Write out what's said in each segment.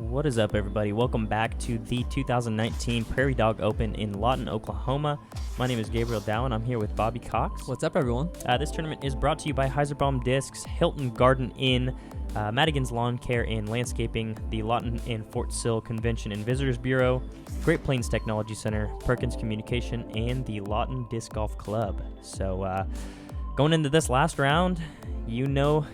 What is up, everybody? Welcome back to the 2019 Prairie Dog Open in Lawton, Oklahoma. My name is Gabriel Dowan. I'm here with Bobby Cox. What's up, everyone? This tournament is brought to you by Hyzerbomb Discs, Hilton Garden Inn, Madigan's Lawn Care and Landscaping, the Lawton and Fort Sill Convention and Visitors Bureau, Great Plains Technology Center, Perkins Communication, and the Lawton Disc Golf Club. So, going into this last round, you know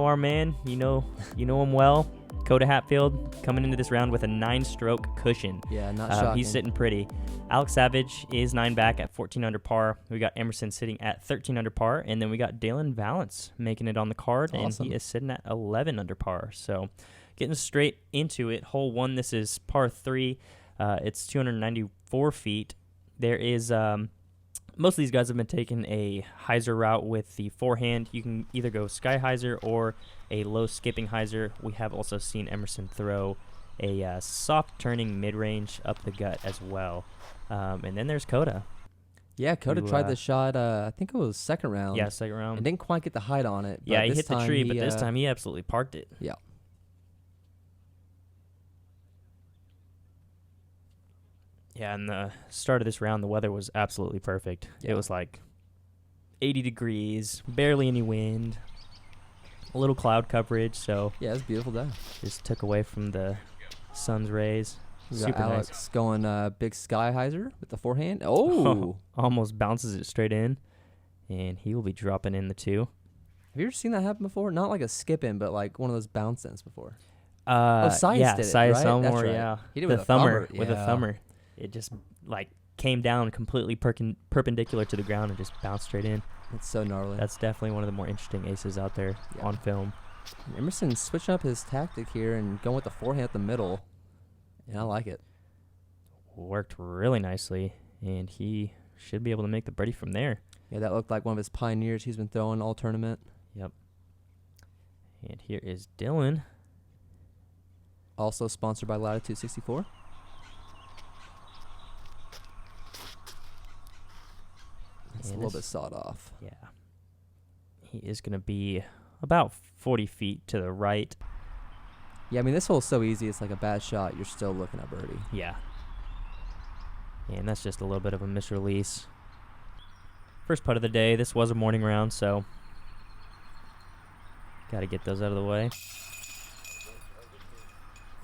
our man, you know him well. Coda Hatfield coming into this round with a 9-stroke cushion. Yeah, not shocking. He's sitting pretty. Alex Savage is 9 back at 14 under par. We got Emerson sitting at 13 under par, and then we got Dillon Vallance making it on the card, and he is sitting at 11 under par. So getting straight into it, hole 1, this is par 3. It's 294 feet. There is most of these guys have been taking a hyzer route with the forehand. You can either go sky hyzer or a low skipping hyzer. We have also seen Emerson throw a soft turning mid-range up the gut as well. And then there's Coda. Yeah, Coda tried the shot, I think it was second round. Yeah, second round. And didn't quite get the height on it. Yeah, he hit the tree, but this time he absolutely parked it. Yeah. Yeah, and the start of this round, the weather was absolutely perfect. Yeah. It was like 80 degrees, barely any wind, a little cloud coverage. So yeah, it was a beautiful day. Just took away from the sun's rays. We got Alex nice. Going big sky hyzer with the forehand. Oh! Almost bounces it straight in, and he will be dropping in the 2. Have you ever seen that happen before? Not like a skip in, but like one of those bounce ins before. Sias did it, right? Elmer, right. Yeah. He did with a thumber. With a thumber. It just like came down completely perpendicular to the ground and just bounced straight in. It's so gnarly. That's definitely one of the more interesting aces out there on film. Emerson switching up his tactic here and going with the forehand at the middle. And I like it. Worked really nicely, and he should be able to make the birdie from there. Yeah, that looked like one of his pioneers he's been throwing all tournament. Yep. And here is Dillon. Also sponsored by Latitude 64. It's a little bit sawed off. Yeah. He is going to be about 40 feet to the right. Yeah, I mean, this hole's so easy. It's like a bad shot. You're still looking at birdie. Yeah. And that's just a little bit of a misrelease. First putt of the day. This was a morning round, so got to get those out of the way.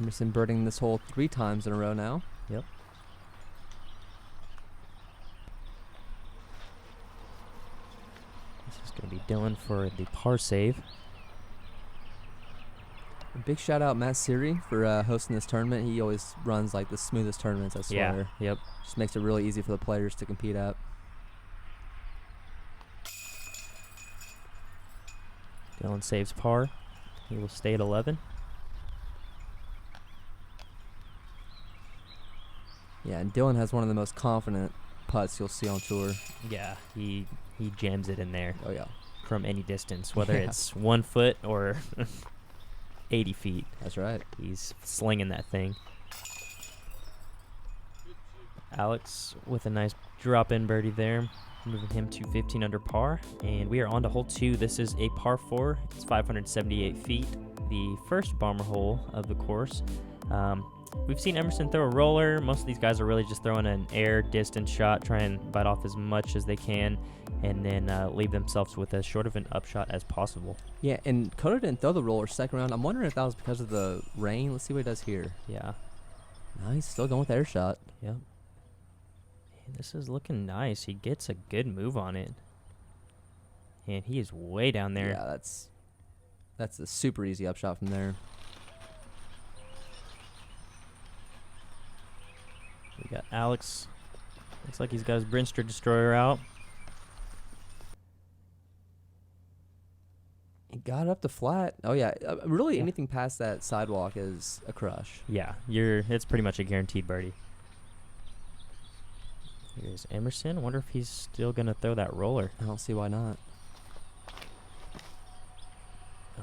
Emerson birding this hole 3 times in a row now. Yep. This is going to be Dillon for the par save. A big shout out Matt Siri for hosting this tournament. He always runs like the smoothest tournaments, I swear. Yeah, yep. Just makes it really easy for the players to compete at. Dillon saves par. He will stay at 11. Yeah, and Dillon has one of the most confident putts you'll see on tour. Yeah, he jams it in there. Oh, yeah. From any distance, whether it's 1 foot or 80 feet. That's right. He's slinging that thing. Alex with a nice drop-in birdie there, moving him to 15 under par. And we are on to hole 2. This is a par 4. It's 578 feet, the first bomber hole of the course. We've seen Emerson throw a roller. Most of these guys are really just throwing an air distance shot, try and bite off as much as they can, and then leave themselves with as short of an upshot as possible. Yeah, and Coda didn't throw the roller second round. I'm wondering if that was because of the rain. Let's see what he does here. Yeah. No, he's still going with air shot. Yep. And this is looking nice. He gets a good move on it. And he is way down there. Yeah, that's a super easy upshot from there. We got Alex. Looks like he's got his Brinster Destroyer out. He got up the flat. Oh, yeah. Really, anything past that sidewalk is a crush. Yeah, it's pretty much a guaranteed birdie. Here's Emerson. I wonder if he's still going to throw that roller. I don't see why not.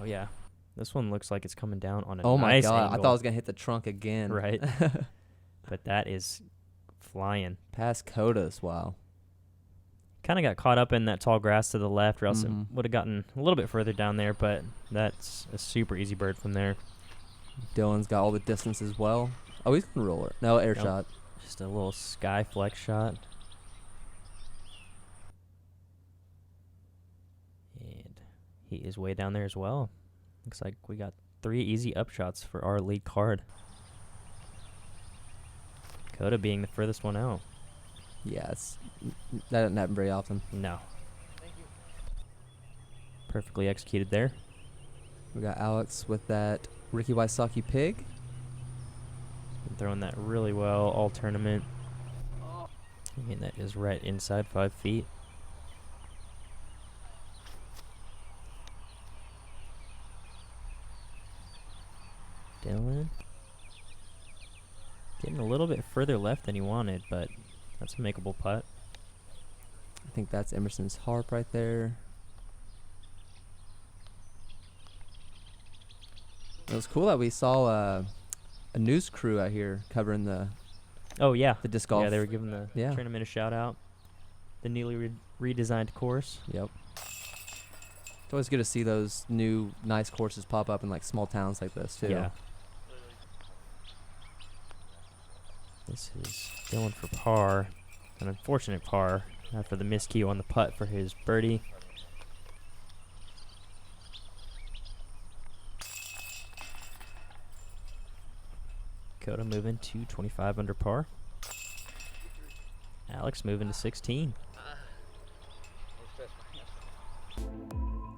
Oh, yeah. This one looks like it's coming down on a nice nice God. angle. I thought I was going to hit the trunk again. Right. But that is flying. Past Coda's, wow. Kind of got caught up in that tall grass to the left, or else it would have gotten a little bit further down there, but that's a super easy bird from there. Dillon's got all the distance as well. Oh, he's going to roll it. No, air shot. Just a little sky flex shot. And he is way down there as well. Looks like we got 3 easy upshots for our lead card. Coda being the furthest one out. Yeah, that doesn't happen very often. No. Perfectly executed there. We got Alex with that Ricky Wysocki pig. Been throwing that really well all tournament. And that is right inside 5 feet. Dillon. Getting a little bit further left than he wanted, but that's a makeable putt. I think that's Emerson's harp right there. It was cool that we saw a news crew out here covering the the disc golf. Yeah, they were giving the tournament a shout out. The newly redesigned course. Yep. It's always good to see those new nice courses pop up in like small towns like this too. Yeah. This is Dillon for par. An unfortunate par after the miscue on the putt for his birdie. Coda moving to 25 under par. Alex moving to 16.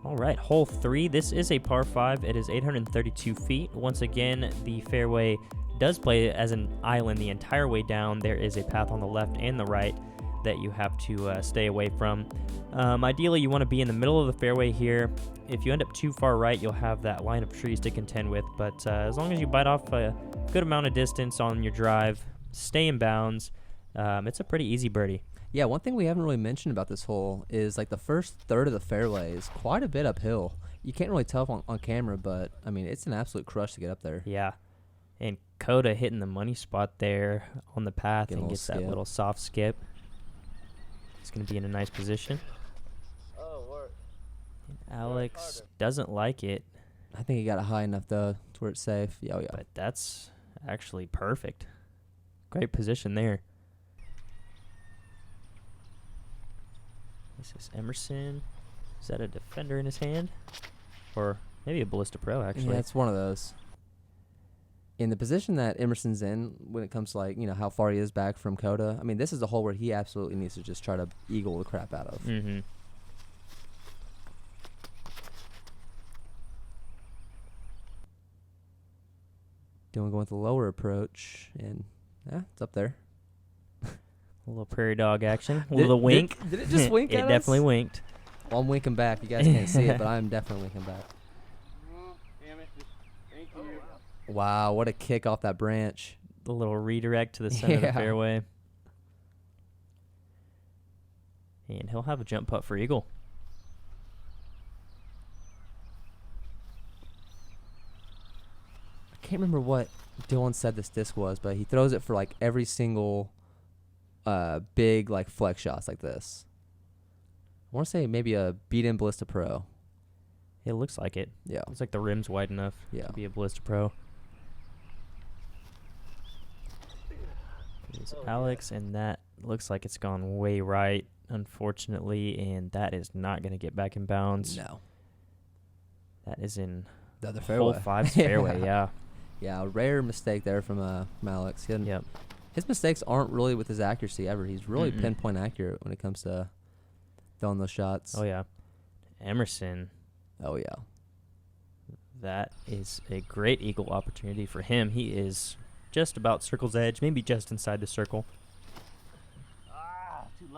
All right, hole 3. This is a par 5. It is 832 feet. Once again, the fairway does play as an island the entire way down. There is a path on the left and the right that you have to stay away from. Ideally, you want to be in the middle of the fairway here. If you end up too far right, you'll have that line of trees to contend with. But as long as you bite off a good amount of distance on your drive, stay in bounds, it's a pretty easy birdie. Yeah, one thing we haven't really mentioned about this hole is like the first third of the fairway is quite a bit uphill. You can't really tell on camera, but I mean, it's an absolute crush to get up there. Yeah. And Coda hitting the money spot there on the path and gets skip. That little soft skip. It's going to be in a nice position. And Alex doesn't like it. I think he got it high enough though to where it's safe. Yeah. But that's actually perfect. Great position there. This is Emerson. Is that a defender in his hand? Or maybe a Ballista Pro, actually. Yeah, it's one of those. In the position that Emerson's in, when it comes to like, how far he is back from Coda, I mean, this is a hole where he absolutely needs to just try to eagle the crap out of. Mm-hmm. Going with the lower approach, and yeah, it's up there. A little prairie dog action. A little wink. Did it just wink at us? It definitely winked. Well, I'm winking back. You guys can't see it, but I'm definitely winking back. Wow, what a kick off that branch. The little redirect to the center of the fairway. And he'll have a jump putt for eagle. I can't remember what Dillon said this disc was, but he throws it for like every single big like flex shots like this. I want to say maybe a beat-in Ballista Pro. It looks like it. Yeah. Looks like the rim's wide enough to be a Ballista Pro. Here's Alex, and that looks like it's gone way right, unfortunately, and that is not going to get back in bounds. No. That is in the other fairway. Hole 5's fairway, yeah. Yeah, a rare mistake there from Alex. Yep. His mistakes aren't really with his accuracy ever. He's really pinpoint accurate when it comes to throwing those shots. Oh, yeah. Emerson. Oh, yeah. That is a great eagle opportunity for him. He is just about circle's edge, maybe just inside the circle.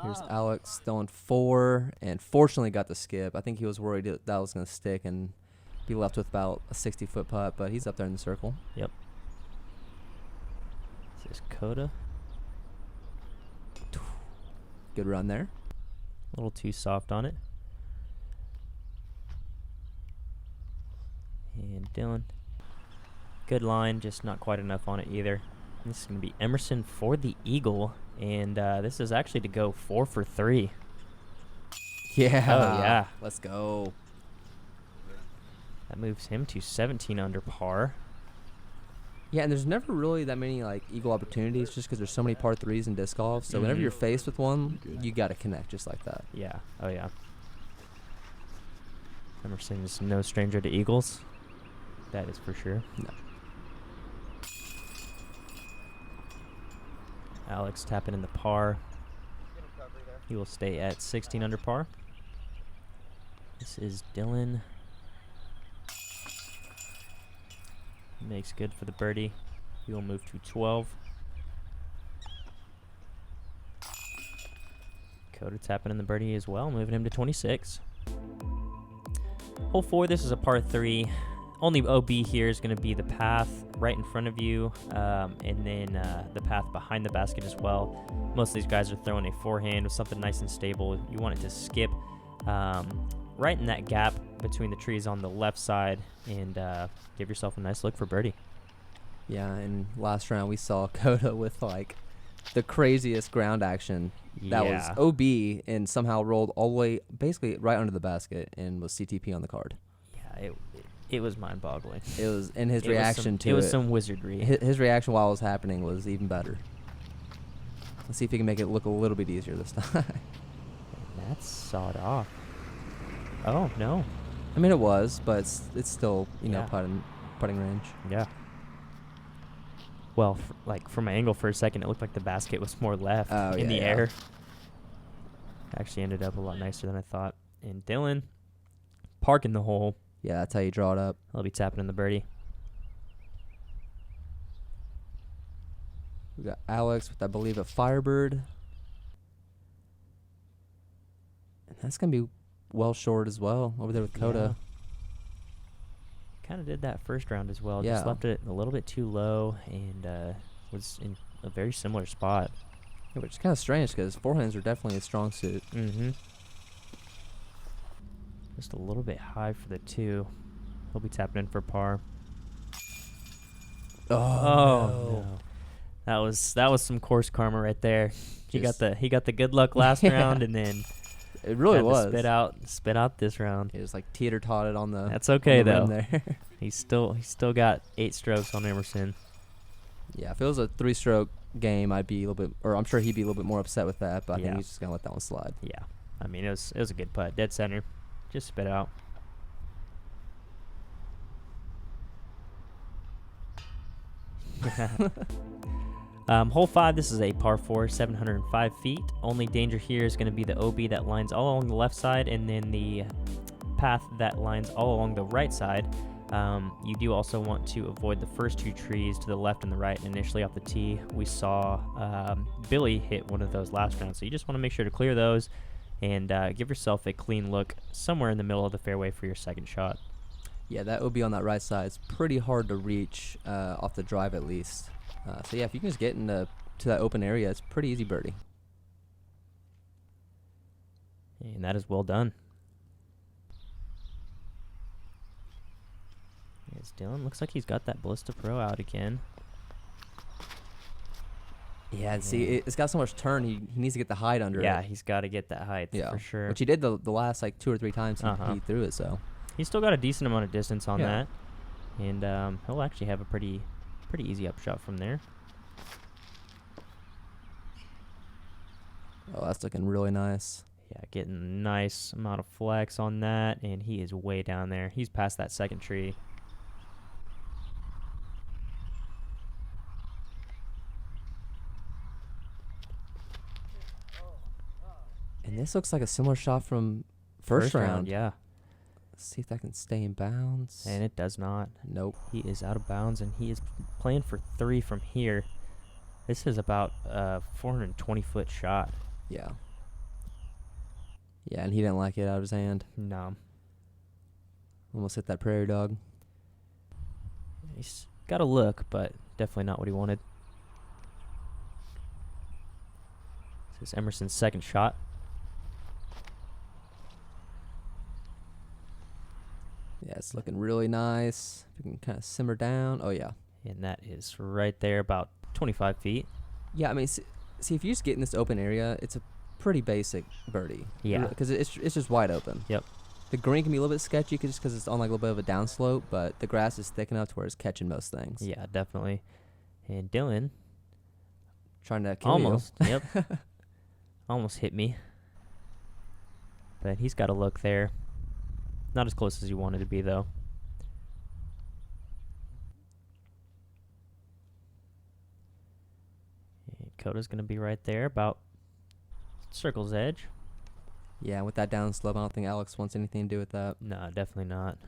Here's Alex throwing 4, and fortunately got the skip. I think he was worried that was going to stick and be left with about a 60-foot putt, but he's up there in the circle. Yep. This is Coda. Good run there. A little too soft on it. And Dillon. Good line, just not quite enough on it either. This is going to be Emerson for the eagle, and this is actually to go 4 for 3. Yeah. Oh, yeah. Let's go. That moves him to 17 under par. Yeah, and there's never really that many like eagle opportunities just because there's so many par threes in disc golf. So whenever you're faced with one, you got to connect just like that. Yeah. Oh, yeah. Emerson is no stranger to eagles. That is for sure. No. Alex tapping in the par. He will stay at 16 under par. This is Dillon. Makes good for the birdie. He will move to 12. Coda tapping in the birdie as well, moving him to 26. Hole 4, this is a par 3. Only OB here is going to be the path right in front of you, and then the path behind the basket as well. Most of these guys are throwing a forehand with something nice and stable. You want it to skip right in that gap between the trees on the left side, and give yourself a nice look for birdie. Yeah, and last round we saw Coda with like the craziest ground action. That was OB and somehow rolled all the way basically right under the basket and was CTP on the card. Yeah, it was mind-boggling. It was, and his reaction to it. It was some wizardry. His reaction while it was happening was even better. Let's see if he can make it look a little bit easier this time. That's sawed off. Oh, no. I mean, it was, but it's still, you know, putting range. Yeah. Well, from my angle for a second, it looked like the basket was more left in the air. Actually ended up a lot nicer than I thought. And Dillon parking the hole. Yeah, that's how you draw it up. I'll be tapping in the birdie. We got Alex with, I believe, a Firebird. And that's going to be well short as well over there with Coda. Kind of did that first round as well. Yeah. Just left it a little bit too low and was in a very similar spot. Yeah, which is kind of strange because forehands are definitely a strong suit. Mm-hmm. Just a little bit high for the 2. He'll be tapping in for par. Oh no. That was some course karma right there. He got the good luck last round, and then it really was spit out this round. It was like teeter-totted on the. That's okay though. There. He's still got 8 strokes on Emerson. Yeah, if it was a 3-stroke game, I'd be a little bit, or I'm sure he'd be a little bit more upset with that. But I think he's just gonna let that one slide. Yeah, I mean it was a good putt, dead center, just spit out. Hole 5, this is a par 4, 705 feet. Only danger here is going to be the OB that lines all along the left side, and then the path that lines all along the right side. You do also want to avoid the first 2 trees to the left and the right. Initially off the tee, we saw Billy hit one of those last round, so you just want to make sure to clear those and give yourself a clean look somewhere in the middle of the fairway for your second shot. Yeah, that OB on that right side is pretty hard to reach off the drive at least. So yeah, if you can just get to that open area, it's pretty easy birdie. And that is well done. Yes, Dillon looks like he's got that Ballista Pro out again. Yeah, and see, it's got so much turn, he needs to get the height under it. Yeah, he's got to get that height for sure. Which he did the last like 2 or 3 times he threw it, so. He's still got a decent amount of distance on that. And he'll actually have a pretty easy upshot from there. Oh, that's looking really nice. Yeah, getting a nice amount of flex on that, and he is way down there. He's past that second tree. And this looks like a similar shot from first round. Yeah. Let's see if that can stay in bounds. And it does not. Nope. He is out of bounds, and he is playing for 3 from here. This is about a 420-foot shot. Yeah. Yeah, and he didn't like it out of his hand. No. Almost hit that Prairie Dog. He's got a look, but definitely not what he wanted. This is Emerson's second shot. Yeah, it's looking really nice. If you can kind of simmer down. Oh, yeah. And that is right there, about 25 feet. Yeah, I mean, see if you just get in this open area, it's a pretty basic birdie. Yeah. Because it's just wide open. Yep. The green can be a little bit sketchy just because it's on like a little bit of a downslope, but the grass is thick enough to where it's catching most things. Yeah, definitely. And Dillon trying to kill almost, you. yep, almost hit me. But he's got a look there. Not as close as he wanted to be, though. And Coda's going to be right there, about circle's edge. Yeah, with that downslope, I don't think Alex wants anything to do with that. No, definitely not.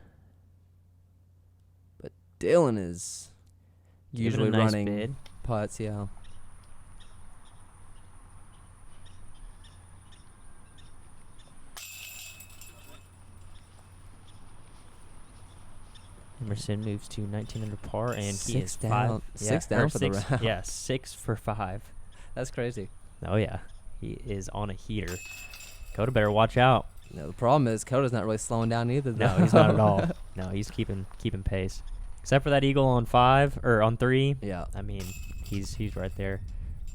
But Dillon is usually nice running bid. putts, yeah. Emerson moves to 19 under par, and he Six is down. 5. Six down for the round. Yeah, 6 for 5. That's crazy. Oh, yeah. He is on a heater. Coda better watch out. No, the problem is Coda's not really slowing down either. No, he's not at all. No, he's keeping pace. Except for that eagle on 5 or on 3. Yeah. I mean, he's right there.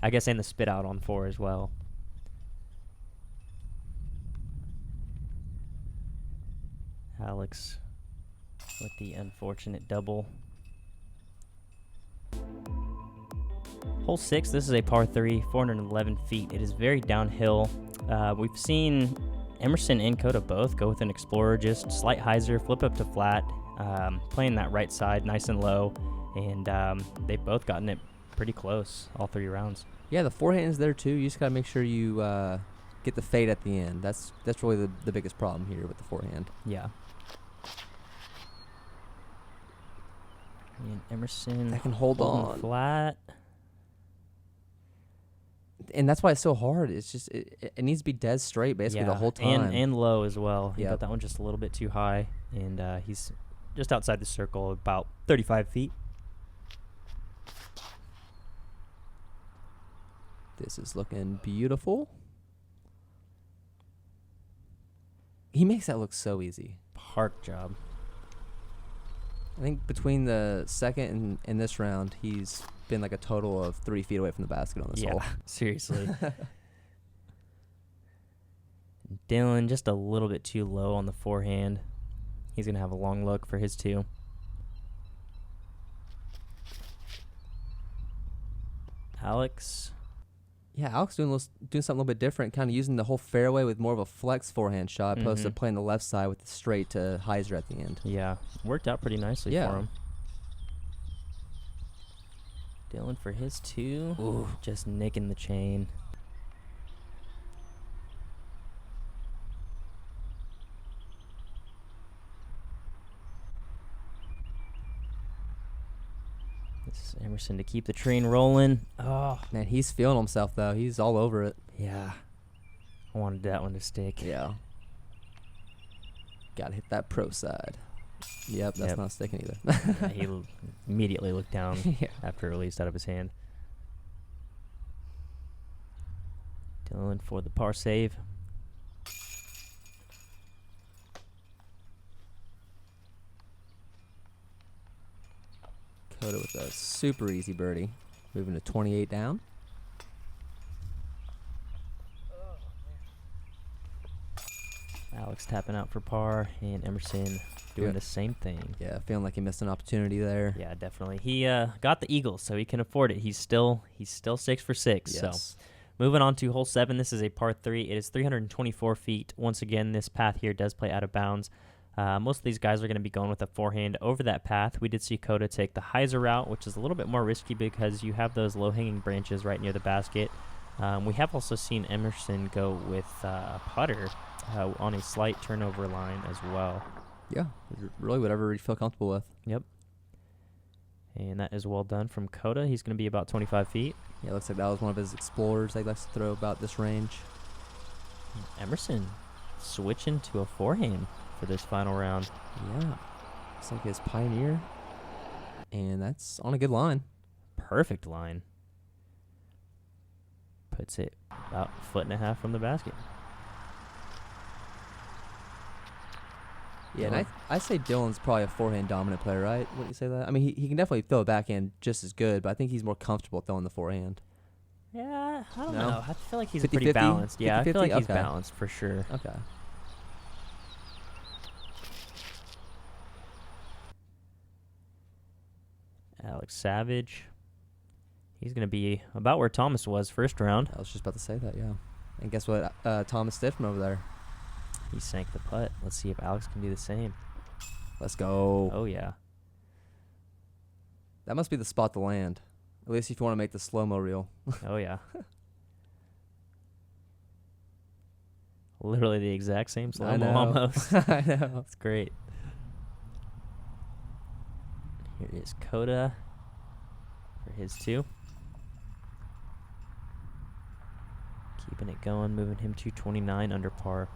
I guess and the spit out on 4 as well. Alex with the unfortunate double. Hole 6, this is a par 3, 411 feet. It is very downhill. We've seen Emerson and Coda both go with an Explorer, just slight hyzer, flip up to flat, playing that right side nice and low, and they've both gotten it pretty close all 3 rounds. Yeah, the forehand is there too. You just got to make sure you get the fade at the end. That's really the biggest problem here with the forehand. Yeah. And Emerson that can hold on flat. And that's why it's so hard. It's just it needs to be dead straight basically the whole time. And low as well. He Yep. got that one just a little bit too high, and he's just outside the circle, about 35 feet. This is looking beautiful. He makes that look so easy. Park job. I think between the second and this round, he's been like a total of 3 feet away from the basket on this hole. Seriously. Dillon just a little bit too low on the forehand. He's going to have a long look for his 2. Alex. Yeah, Alex doing something a little bit different, kind of using the whole fairway with more of a flex forehand shot, opposed to playing the left side with the straight to hyzer at the end. Yeah, worked out pretty nicely for him. Dillon for his 2. Ooh. Just nicking the chain. This is Emerson to keep the train rolling. Oh, Man, he's feeling himself, though. He's all over it. yeah. I wanted that one to stick. Yeah. Got to hit that pro side. Yep, that's not sticking either. Yeah, he immediately looked down after it released out of his hand. Dillon for the par save. Coda with a super easy birdie. Moving to 28 down. Alex tapping out for par, and Emerson doing the same thing. Yeah, feeling like he missed an opportunity there. Yeah, definitely. He got the eagle, so he can afford it. He's still 6 for 6. Yes. So moving on to hole 7. This is a par 3. It is 324 feet. Once again, this path here does play out of bounds. Most of these guys are going to be going with a forehand over that path. We did see Coda take the hyzer route, which is a little bit more risky because you have those low-hanging branches right near the basket. We have also seen Emerson go with a putter on a slight turnover line as well. Yeah, really whatever you feel comfortable with. Yep. And that is well done from Coda. He's going to be about 25 feet. Yeah, looks like that was one of his explorers that he likes to throw about this range. Emerson switching to a forehand for this final round. Yeah, looks like his Pioneer. And that's on a good line. Perfect line. Puts it about a foot and a half from the basket. Yeah, and I say Dillon's probably a forehand dominant player, right? Wouldn't you say that? I mean, he can definitely throw a backhand just as good, but I think he's more comfortable throwing the forehand. Yeah, I don't No? know. I feel like he's 50-50? pretty balanced. Yeah, I feel like he's Okay. balanced for sure. Okay. Alex Savage. He's going to be about where Thomas was first round. I was just about to say that, yeah. And guess what Thomas did from over there? He sank the putt. Let's see if Alex can do the same. Let's go. Oh, yeah. That must be the spot to land. At least if you want to make the slow-mo reel. Oh, yeah. Literally the exact same slow-mo almost. I know. That's great. Here is Coda for his 2. Keeping it going, moving him to 29 under par.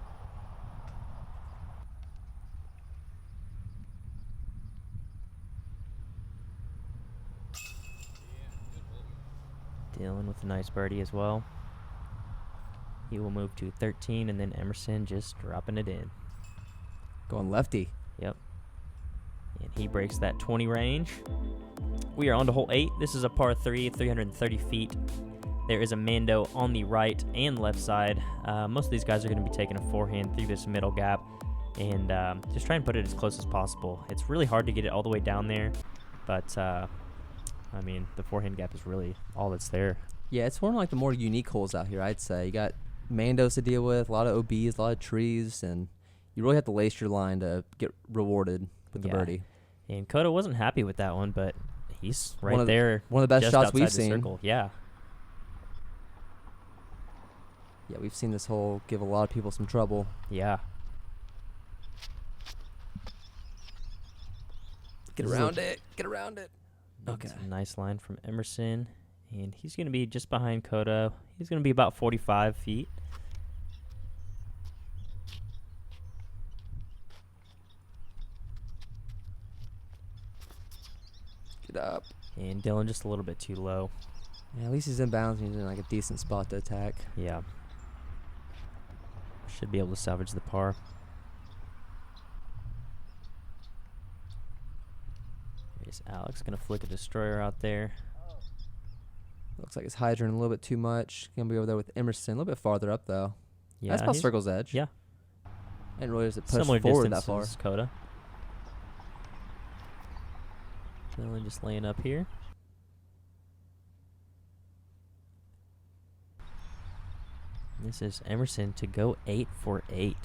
Dillon with a nice birdie as well. He will move to 13, and then Emerson just dropping it in. Going lefty. Yep. And he breaks that 20 range. We are on to hole 8. This is a par 3, 330 feet. There is a Mando on the right and left side. Most of these guys are going to be taking a forehand through this middle gap and just try and put it as close as possible. It's really hard to get it all the way down there, but I mean, the forehand gap is really all that's there. Yeah, it's one of like the more unique holes out here, I'd say. You got Mandos to deal with, a lot of OBs, a lot of trees, and you really have to lace your line to get rewarded with the birdie. And Coda wasn't happy with that one, but he's right there. One of the best just shots we've outside the seen. circle. Yeah. Yeah, we've seen this hole give a lot of people some trouble. Yeah. Get around it. Get around it. Okay. Nice line from Emerson. And he's going to be just behind Coda. He's going to be about 45 feet. Get up. And Dillon just a little bit too low. Yeah, at least he's in bounds and he's in like a decent spot to attack. Yeah. Should be able to salvage the par. Here's Alex. Going to flick a destroyer out there. Looks like it's hydrant a little bit too much. Gonna be over there with Emerson, a little bit farther up though. Yeah, that's about circle's edge. Yeah. And really doesn't push Similar forward distance that far. as Coda. Dillon just laying up here. This is Emerson to go 8 for 8.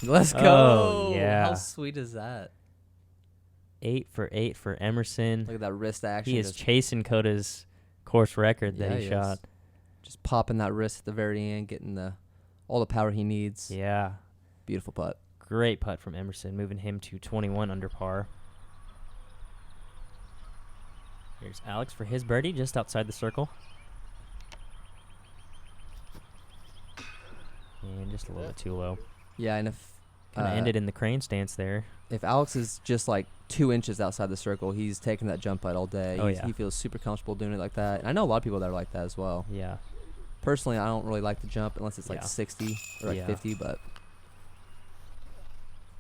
Let's go. Oh, yeah. How sweet is that? 8 for 8 for Emerson. Look at that wrist action. He is chasing Coda's course record that he shot. Just popping that wrist at the very end, getting all the power he needs. Yeah. Beautiful putt. Great putt from Emerson, moving him to 21 under par. Here's Alex for his birdie just outside the circle. And just a little bit too low. Yeah, and if kind of ended in the crane stance there. If Alex is just like 2 inches outside the circle, he's taking that jump putt all day. Oh, yeah. He feels super comfortable doing it like that. And I know a lot of people that are like that as well. Yeah. Personally, I don't really like to jump unless it's like Yeah. 60 or like 50, but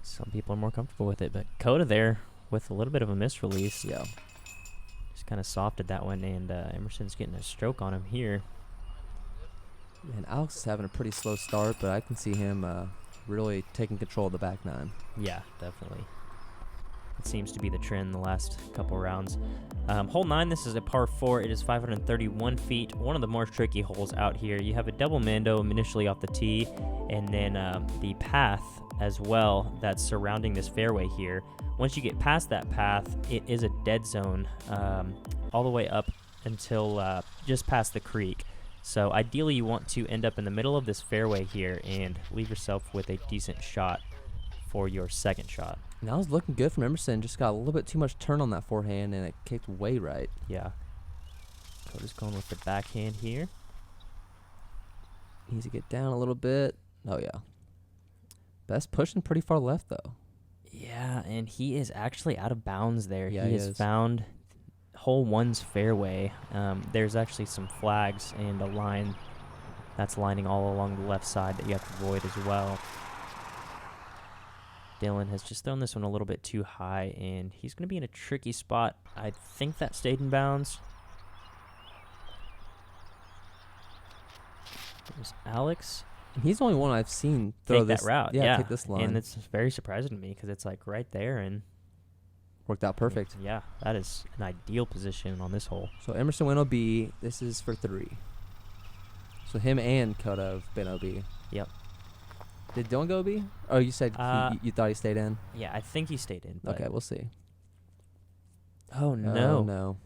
some people are more comfortable with it. But Coda there with a little bit of a misrelease. yeah. Just kind of softed that one, and Emerson's getting a stroke on him here. And Alex is having a pretty slow start, but I can see him really taking control of the back nine. Yeah, definitely. It seems to be the trend the last couple rounds. Hole 9, this is a par 4. It is 531 feet. One of the more tricky holes out here. You have a double Mando initially off the tee, and then the path as well that's surrounding this fairway here. Once you get past that path, it is a dead zone all the way up until just past the creek. So ideally you want to end up in the middle of this fairway here and leave yourself with a decent shot for your second shot. And that was looking good from Emerson. Just got a little bit too much turn on that forehand, and it kicked way right. Yeah. Coda's going with the backhand here. Needs to get down a little bit. Oh, yeah. Best pushing pretty far left, though. Yeah, and he is actually out of bounds there. Yeah, he he has is. found hole 1's fairway. There's actually some flags and a line that's lining all along the left side that you have to avoid as well. Dillon has just thrown this one a little bit too high, and he's going to be in a tricky spot. I think that stayed in bounds. There's Alex. And he's the only one I've seen throw take this that route. take this line. And it's very surprising to me because it's like right there and worked out perfect. Yeah, that is an ideal position on this hole. So Emerson went OB. This is for 3. So him and Coda have been OB. Yep. Did Dillon go OB? Oh, you said you thought he stayed in? Yeah, I think he stayed in. Okay, we'll see. Oh, no. Oh, no.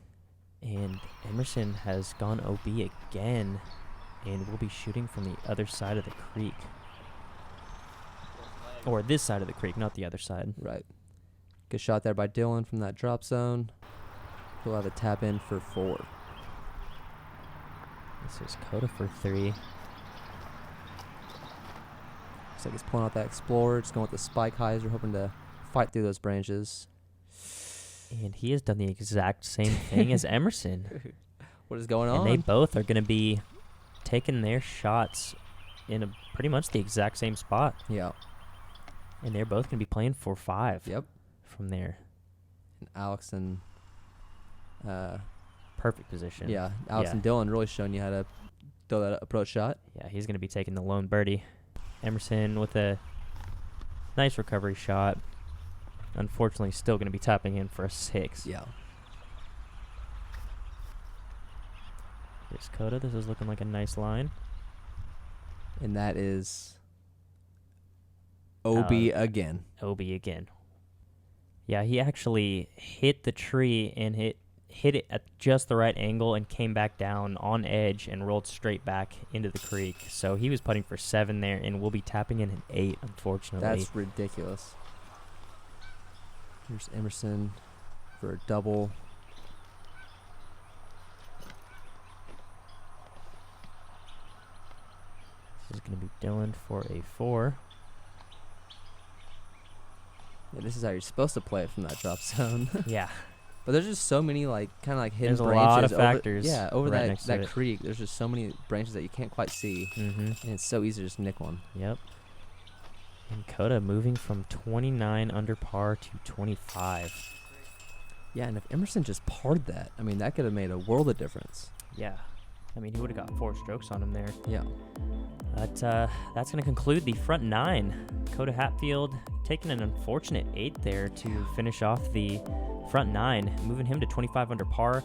And Emerson has gone OB again and will be shooting from the other side of the creek. Or this side of the creek, not the other side. Right. Good shot there by Dillon from that drop zone. He'll have a tap in for 4. This is Coda for 3. Looks like he's pulling out that Explorer. Just going with the spike hyzer, hoping to fight through those branches. And he has done the exact same thing as Emerson. What is going on? And they both are going to be taking their shots in pretty much the exact same spot. Yeah. And they're both going to be playing for 5. Yep. From there. And Alex and perfect position. Yeah, Alex and Dillon really showing you how to throw that approach shot. Yeah, he's going to be taking the lone birdie. Emerson with a nice recovery shot. Unfortunately, still going to be tapping in for a 6. Yeah. Here's Coda. This is looking like a nice line. And that is OB again. OB again. Yeah, he actually hit the tree and hit it at just the right angle and came back down on edge and rolled straight back into the creek. So he was putting for 7 there and will be tapping in an 8, unfortunately. That's ridiculous. Here's Emerson for a double. This is going to be Dillon for a 4. Yeah, this is how you're supposed to play it from that drop zone. Yeah. But there's just so many hidden there's branches. A lot of factors. Over right that creek. There's just so many branches that you can't quite see. Mm-hmm. And it's so easy to just nick one. Yep. And Coda moving from 29 under par to 25. Yeah, and if Emerson just parred that, I mean, that could have made a world of difference. Yeah. I mean, he would have got 4 strokes on him there. Yeah. But that's going to conclude the front 9. Coda Hatfield taking an unfortunate 8 there to finish off the front 9, moving him to 25 under par.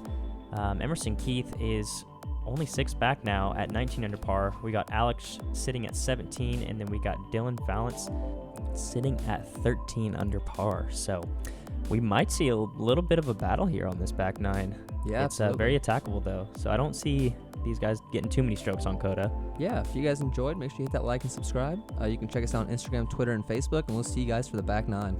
Emerson Keith is only 6 back now at 19 under par. We got Alex sitting at 17, and then we got Dillon Vallance sitting at 13 under par. So we might see a little bit of a battle here on this back 9. Yeah, it's very attackable, though. So I don't see these guys getting too many strokes on Coda. Yeah, if you guys enjoyed, make sure you hit that like and subscribe. You can check us out on Instagram, Twitter, and Facebook, and we'll see you guys for the back 9.